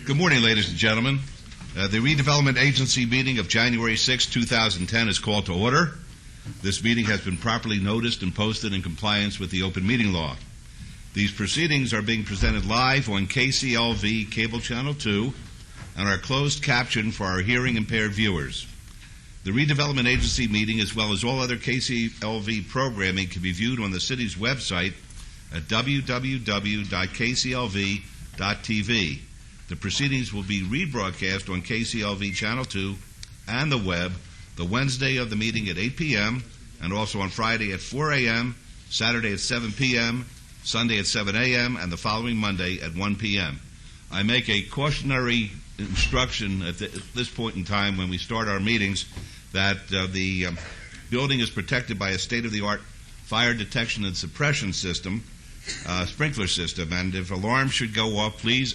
Good morning, ladies and gentlemen. The Redevelopment Agency meeting of January 6, 2010 is called to order. This meeting has been properly noticed and posted in compliance with the open meeting law. These proceedings are being presented live on KCLV Cable Channel 2 and are closed captioned for our hearing impaired viewers. The Redevelopment Agency meeting, as well as all other KCLV programming, can be viewed on the city's website at www.kclv.tv. The proceedings will be rebroadcast on KCLV Channel 2 and the web the Wednesday of the meeting at 8 p.m. and also on Friday at 4 a.m., Saturday at 7 p.m., Sunday at 7 a.m., and the following Monday at 1 p.m. I make a cautionary instruction at this point in time when we start our meetings that the building is protected by a state-of-the-art fire detection and suppression system, sprinkler system, and if alarms should go off, please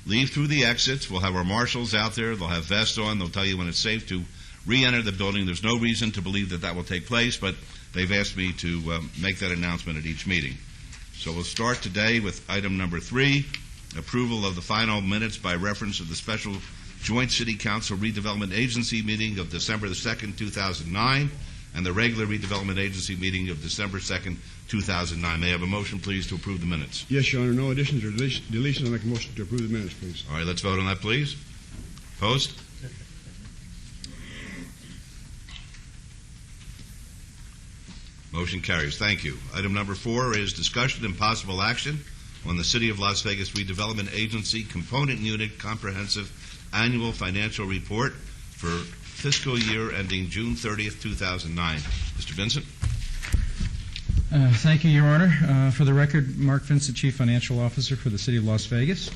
leave through the exits. We'll have our marshals out there. They'll have vests on. They'll tell you when it's safe to re-enter the building. There's no reason to believe that that will take place, but they've asked me to make that announcement at each meeting. So we'll start today with item number 3, approval of the final minutes by reference to the special Joint City Council Redevelopment Agency meeting of December the 2nd, 2009, and the regular Redevelopment Agency meeting of December 2nd, 2009. May I have a motion, please, to approve the minutes? Yes, Your Honor. No additions or deletions. I'll make a motion to approve the minutes, please. All right, let's vote on that, please. Opposed? Motion carries. Thank you. Item number 4 is discussion and possible action on the City of Las Vegas Redevelopment Agency Component Unit Comprehensive Annual Financial Report for fiscal year ending June 30th, 2009. Mr. Vincent? Thank you, Your Honor. For the record, Mark Vincent, Chief Financial Officer for the City of Las Vegas.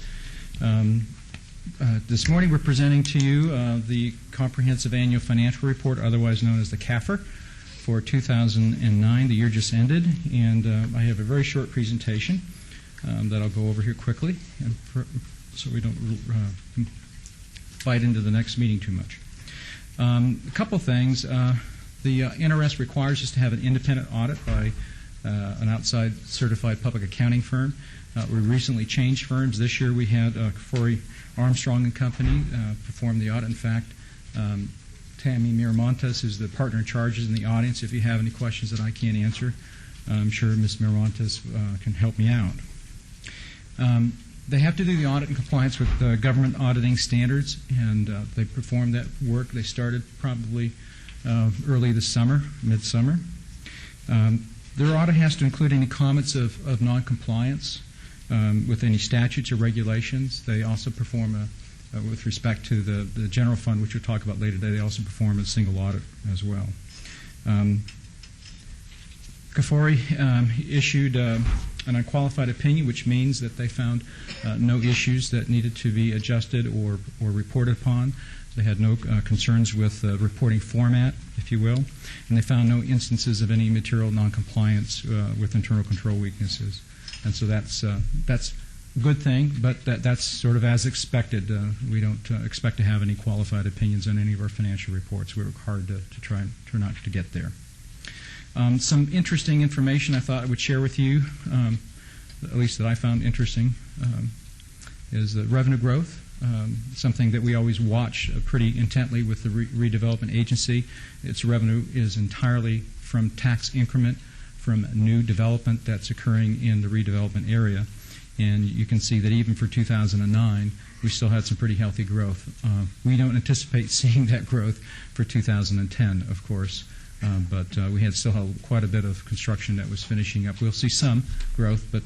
This morning we're presenting to you the Comprehensive Annual Financial Report, otherwise known as the CAFR, for 2009. The year just ended, and I have a very short presentation that I'll go over here quickly, and so we don't bite into the next meeting too much. A couple things. The NRS requires us to have an independent audit by an outside certified public accounting firm. We recently changed firms. This year we had Corey Armstrong and Company perform the audit. In fact, Tammy Miramontes is the partner in charge in the audience. If you have any questions that I can't answer, I'm sure Ms. Miramontes can help me out. They have to do the audit in compliance with government auditing standards, and they performed that work. They started probably early this summer, midsummer. Their audit has to include any comments of noncompliance with any statutes or regulations. They also perform with respect to the general fund, which we'll talk about later today, they also perform a single audit as well. CAFORI issued an unqualified opinion, which means that they found no issues that needed to be adjusted or reported upon. They had no concerns with reporting format, if you will, and they found no instances of any material noncompliance with internal control weaknesses. And so that's a good thing, but that's sort of as expected. We don't expect to have any qualified opinions on any of our financial reports. We work hard to try and turn out to get there. Some interesting information I thought I would share with you, at least that I found interesting, is the revenue growth. Something that we always watch pretty intently with the redevelopment agency. Its revenue is entirely from tax increment from new development that's occurring in the redevelopment area. And you can see that even for 2009, we still had some pretty healthy growth. We don't anticipate seeing that growth for 2010, of course, but we still have quite a bit of construction that was finishing up. We'll see some growth, but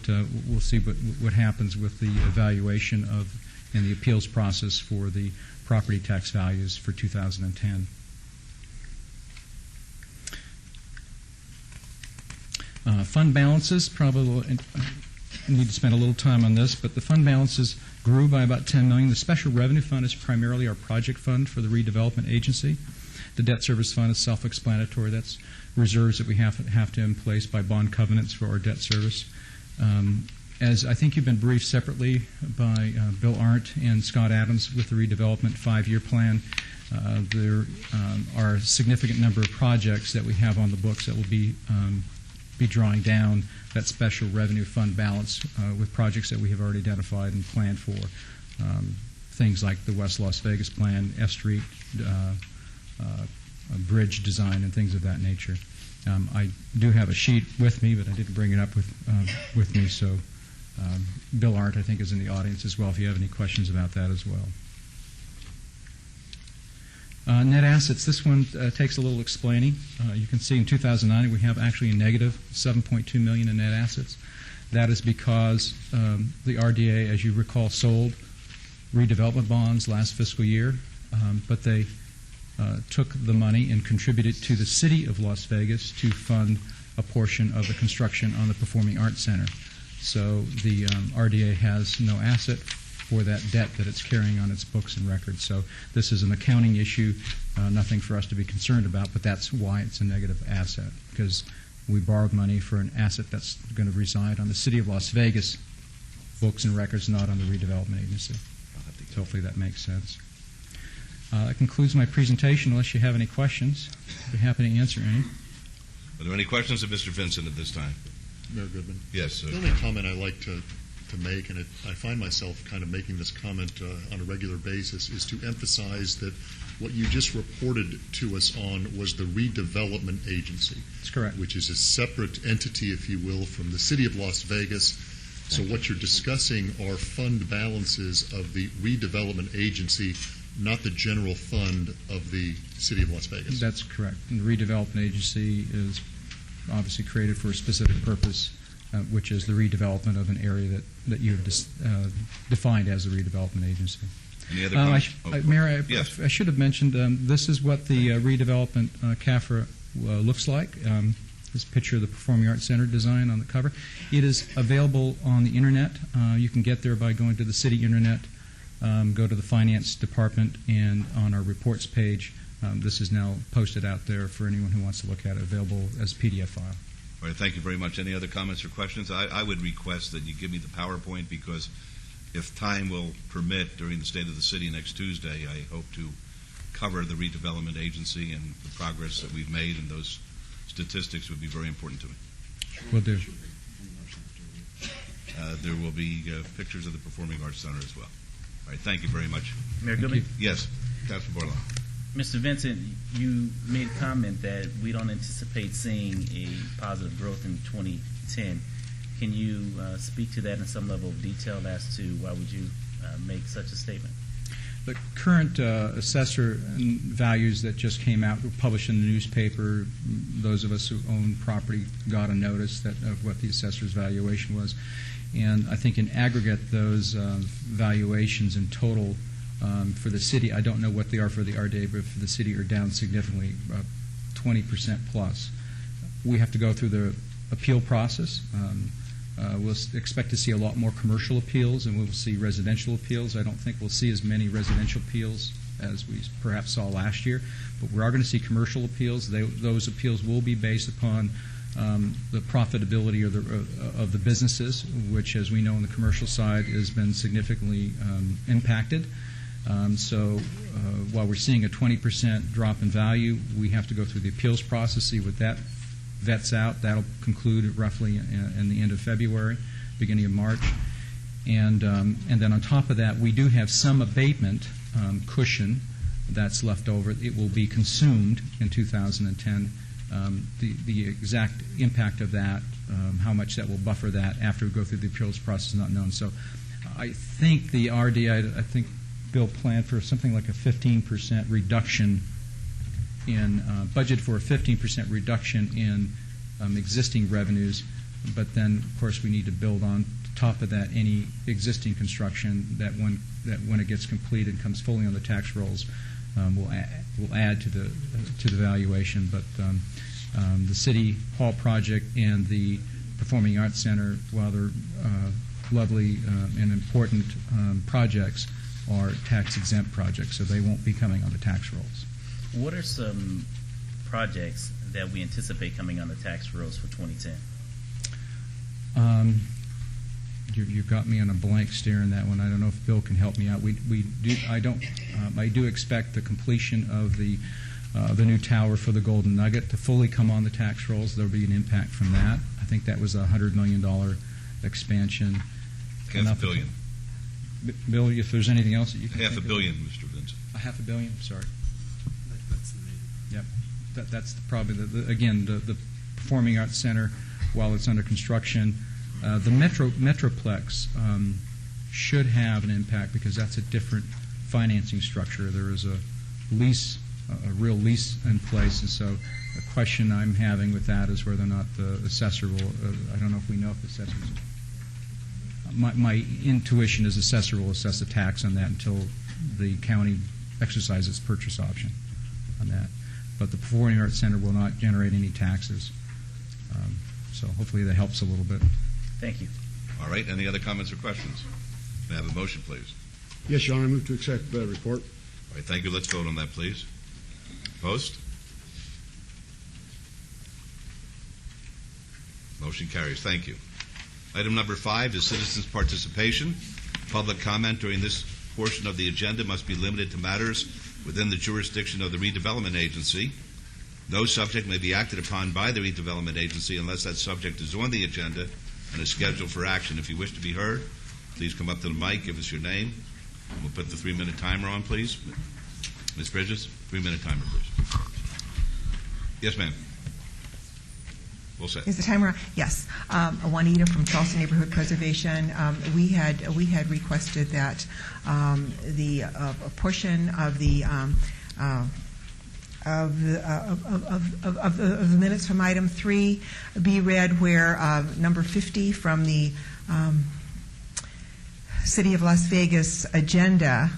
we'll see what happens with the evaluation of and the appeals process for the property tax values for 2010. Fund balances, probably I need to spend a little time on this, but the fund balances grew by about $10 million. The special revenue fund is primarily our project fund for the redevelopment agency. The debt service fund is self-explanatory. That's reserves that we have to in place by bond covenants for our debt service. As I think you've been briefed separately by Bill Arndt and Scott Adams with the redevelopment 5-year plan, there are a significant number of projects that we have on the books that will be drawing down that special revenue fund balance with projects that we have already identified and planned for. things like the West Las Vegas plan, F Street, bridge design, and things of that nature. I do have a sheet with me, but I didn't bring it up with me, so Bill Arndt, I think, is in the audience as well if you have any questions about that as well. Net assets, this one takes a little explaining. You can see in 2009 we have actually a negative $7.2 million in net assets. That is because the RDA, as you recall, sold redevelopment bonds last fiscal year, but they took the money and contributed to the City of Las Vegas to fund a portion of the construction on the Performing Arts Center. So the RDA has no asset for that debt that it's carrying on its books and records. So this is an accounting issue, nothing for us to be concerned about, but that's why it's a negative asset, because we borrowed money for an asset that's going to reside on the City of Las Vegas books and records, not on the redevelopment agency. So hopefully that makes sense. That concludes my presentation. Unless you have any questions, I'd be happy to answer any. Are there any questions of Mr. Vincent at this time? Mayor Goodman. Yes, sir. The only comment I like to make, and I find myself kind of making this comment on a regular basis, is to emphasize that what you just reported to us on was the redevelopment agency. That's correct. Which is a separate entity, if you will, from the City of Las Vegas. So what you're discussing are fund balances of the redevelopment agency, not the general fund of the City of Las Vegas. That's correct. And the redevelopment agency is obviously created for a specific purpose, which is the redevelopment of an area that you have defined as a redevelopment agency. Any other comments? Mayor, yes. I should have mentioned this is what the redevelopment CAFRA looks like. This picture of the Performing Arts Center design on the cover. It is available on the Internet. You can get there by going to the city Internet, go to the Finance Department, and on our reports page, this is now posted out there for anyone who wants to look at it, available as a PDF file. All right, thank you very much. Any other comments or questions? I would request that you give me the PowerPoint, because if time will permit during the State of the City next Tuesday, I hope to cover the redevelopment agency and the progress that we've made, and those statistics would be very important to me. Will do. There will be pictures of the Performing Arts Center as well. All right, thank you very much. Mayor Goodman? Yes, Councilman Bordelon. Mr. Vincent, you made a comment that we don't anticipate seeing a positive growth in 2010. Can you speak to that in some level of detail as to why would you make such a statement? The current assessor values that just came out were published in the newspaper. Those of us who own property got a notice of what the assessor's valuation was. And I think in aggregate, those valuations in total for the city, I don't know what they are for the RDA, but for the city are down significantly, 20% plus. We have to go through the appeal process. We'll expect to see a lot more commercial appeals, and we'll see residential appeals. I don't think we'll see as many residential appeals as we perhaps saw last year, but we are going to see commercial appeals. Those appeals will be based upon the profitability of the businesses, which, as we know on the commercial side, has been significantly impacted. So while we're seeing a 20% drop in value, we have to go through the appeals process, see what that vets out. That'll conclude roughly in the end of February, beginning of March. And then on top of that, we do have some abatement cushion that's left over. It will be consumed in 2010. The exact impact of that, how much that will buffer that after we go through the appeals process, is not known. So I think the RDA, I think Bill planned for something like a 15% reduction in budget for a 15% reduction in existing revenues, but then of course we need to build on top of that any existing construction that when it gets completed and comes fully on the tax rolls will add to the valuation. But the City Hall project and the Performing Arts Center, while they're lovely and important projects, are tax-exempt projects, so they won't be coming on the tax rolls. What are some projects that we anticipate coming on the tax rolls for 2010? You got me on a blank stare in that one. I don't know if Bill can help me out. I do expect the completion of the new tower for the Golden Nugget to fully come on the tax rolls. There will be an impact from that. I think that was a $100 million expansion. $500 million. Bill, if there's anything else that you can $500 think of. million, Mr. Vincent. $500 million, sorry. That's the name. Yep. That's probably, the Performing Arts Center, while it's under construction. The Metroplex should have an impact because that's a different financing structure. There is a lease, a real lease in place, and so the question I'm having with that is whether or not the assessor will, I don't know if we know if the assessors, my intuition is assessor will assess a tax on that until the county exercises its purchase option on that. But the Performing Arts Center will not generate any taxes. So hopefully that helps a little bit. Thank you. All right, any other comments or questions? May I have a motion, please? Yes, Your Honor, I move to accept the report. All right, thank you. Let's vote on that, please. Opposed? Motion carries. Thank you. Item number 5 is citizens' participation. Public comment during this portion of the agenda must be limited to matters within the jurisdiction of the Redevelopment Agency. No subject may be acted upon by the Redevelopment Agency unless that subject is on the agenda and is scheduled for action. If you wish to be heard, please come up to the mic, give us your name. We'll put the 3-minute timer on, please. Ms. Bridges, 3-minute timer, please. Yes, ma'am. We'll set. Is the timer on? Yes. Juanita from Charleston Neighborhood Preservation. We had requested that a portion of the minutes from item 3 be read where number 50 from the City of Las Vegas agenda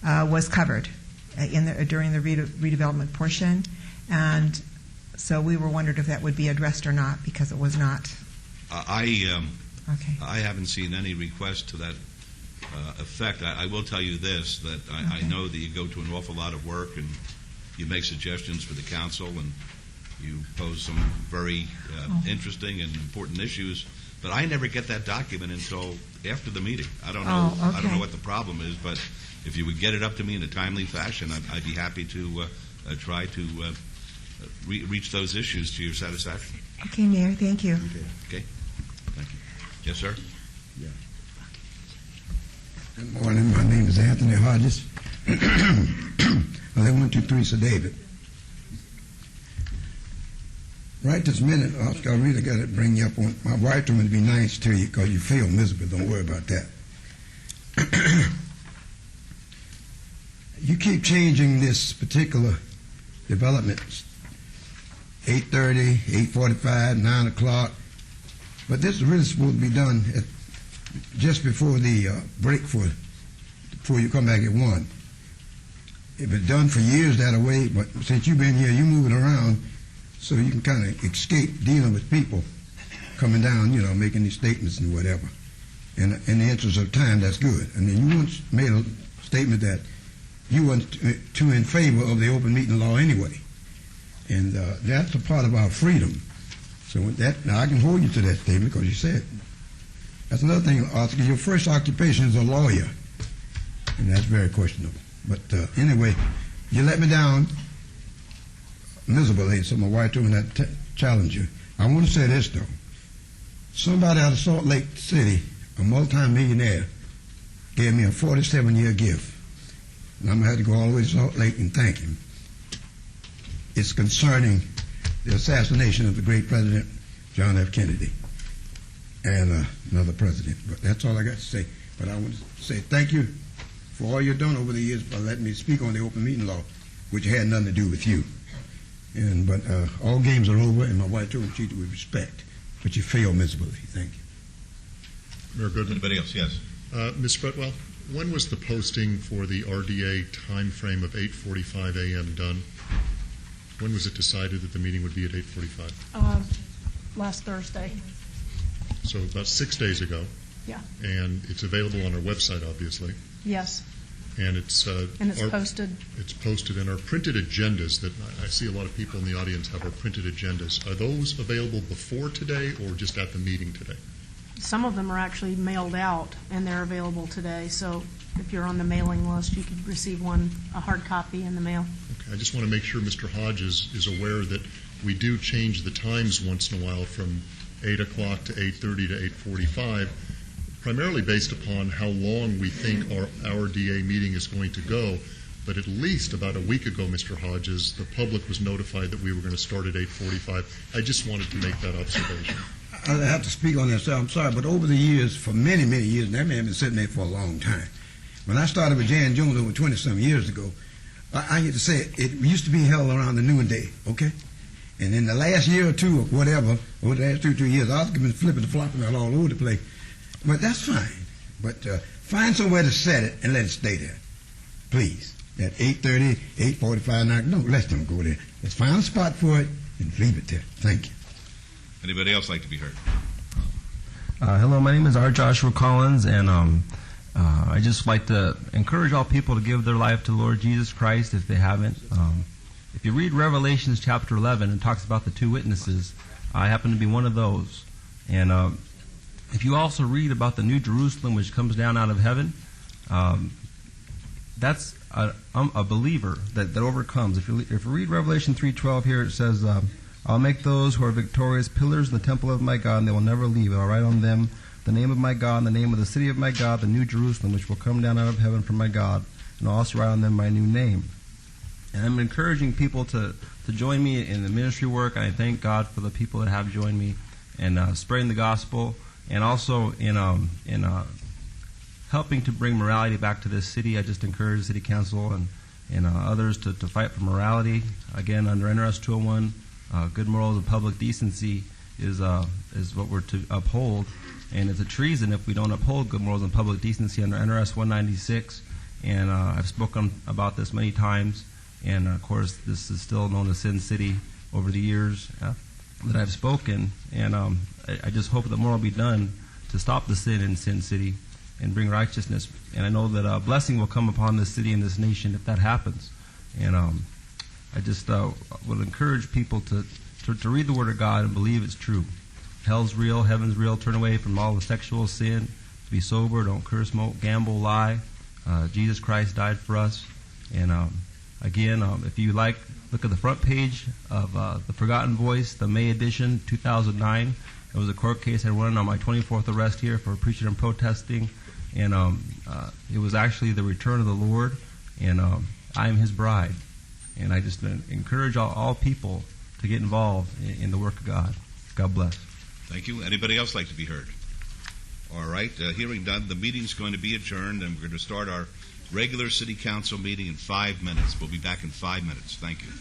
was covered during the redevelopment portion, and so we were wondered if that would be addressed or not, because it was not. I Okay. haven't seen any request to that effect. I will tell you this, that I know that you go to an awful lot of work and you make suggestions for the council and you pose some very interesting and important issues, but I never get that document until after the meeting. I don't know. Oh, okay. I don't know what the problem is, but if you would get it up to me in a timely fashion, I'd be happy to try to reach those issues to your satisfaction. Okay, Mayor, thank you. Okay? Thank you. Yes, sir? Good morning. My name is Anthony Hodges. I live 123 Sir David. Right this minute, Oscar, I really got to bring you up on. My wife told me to be nice to you because you feel miserable. Don't worry about that. You keep changing this particular development. 8:30, 8:45, 9 o'clock. But this is really supposed to be done just before the break before you come back at 1. It was done for years that way, but since you've been here, you're moving around so you can kind of escape dealing with people coming down, making these statements and whatever. And in the interest of time, that's good. And then you once made a statement that you weren't too in favor of the open meeting law anyway. And that's a part of our freedom. So with that, now I can hold you to that statement because you said it. That's another thing, Oscar. Your first occupation is a lawyer, and that's very questionable. But anyway, you let me down miserably, so my wife told me not to challenge you. I want to say this, though. Somebody out of Salt Lake City, a multi-millionaire, gave me a 47-year gift. And I'm going to have to go all the way to Salt Lake and thank him. It's concerning the assassination of the great President John F. Kennedy and another president. But that's all I got to say. But I want to say thank you for all you've done over the years by letting me speak on the open meeting law, which had nothing to do with you. But all games are over, and my wife told me to treat you with respect. But you failed miserably. Thank you. Mayor Goodman. Anybody else? Yes. Ms. Fretwell, when was the posting for the RDA time frame of 8:45 a.m. done? When was it decided that the meeting would be at 8:45? Last Thursday. So about 6 days ago. Yeah. And it's available on our website, obviously. Yes. And it's posted. It's posted in our printed agendas. That I see a lot of people in the audience have our printed agendas. Are those available before today or just at the meeting today? Some of them are actually mailed out, and they're available today. So if you're on the mailing list, you could receive a hard copy in the mail. Okay. I just want to make sure Mr. Hodges is aware that we do change the times once in a while from 8 o'clock to 8:30 to 8:45 primarily based upon how long we think our DA meeting is going to go. But at least about a week ago, Mr. Hodges, the public was notified that we were going to start at 8:45. I just wanted to make that observation. I have to speak on that, sir. I'm sorry, but over the years, for many, many years, and that man been sitting there for a long time. When I started with Jan Jones over 20-some years ago, I hate to say it used to be held around the noonday, okay? And in the last year or two or whatever, over the last 2 years, I've been flipping and flopping all over the place. But that's fine. But find somewhere to set it and let it stay there, please. At 8:30, 8:45, 9, don't let them go there. Let's find a spot for it and leave it there. Thank you. Anybody else like to be heard? Hello, my name is R. Joshua Collins, and I just like to encourage all people to give their life to the Lord Jesus Christ if they haven't. If you read Revelations chapter 11, it talks about the two witnesses. I happen to be one of those. And if you also read about the New Jerusalem which comes down out of heaven, that's a believer that overcomes. If you read Revelation 3:12 here, it says, I'll make those who are victorious pillars in the temple of my God, and they will never leave. I'll write on them the name of my God, and the name of the city of my God, the New Jerusalem, which will come down out of heaven from my God, and I'll also write on them my new name. And I'm encouraging people to join me in the ministry work, and I thank God for the people that have joined me in spreading the gospel, and also in helping to bring morality back to this city. I just encourage the city council and others to fight for morality. Again, under NRS 201, good morals and public decency is what we're to uphold, and it's a treason if we don't uphold good morals and public decency under NRS 196. And I've spoken about this many times, and of course this is still known as Sin City over the years that I've spoken. And I just hope that more will be done to stop the sin in Sin City and bring righteousness. And I know that a blessing will come upon this city and this nation if that happens. And I just would encourage people to read the Word of God and believe it's true. Hell's real, heaven's real. Turn away from all the sexual sin. To be sober, don't curse, smoke, gamble, lie. Jesus Christ died for us. And again, if you like, look at the front page of The Forgotten Voice, the May edition, 2009. It was a court case I won on my 24th arrest here for preaching and protesting. And it was actually the return of the Lord, and I am His bride. And I just encourage all people to get involved in the work of God. God bless. Thank you. Anybody else like to be heard? All right. Hearing done, the meeting's going to be adjourned, and we're going to start our regular city council meeting in 5 minutes. We'll be back in 5 minutes. Thank you.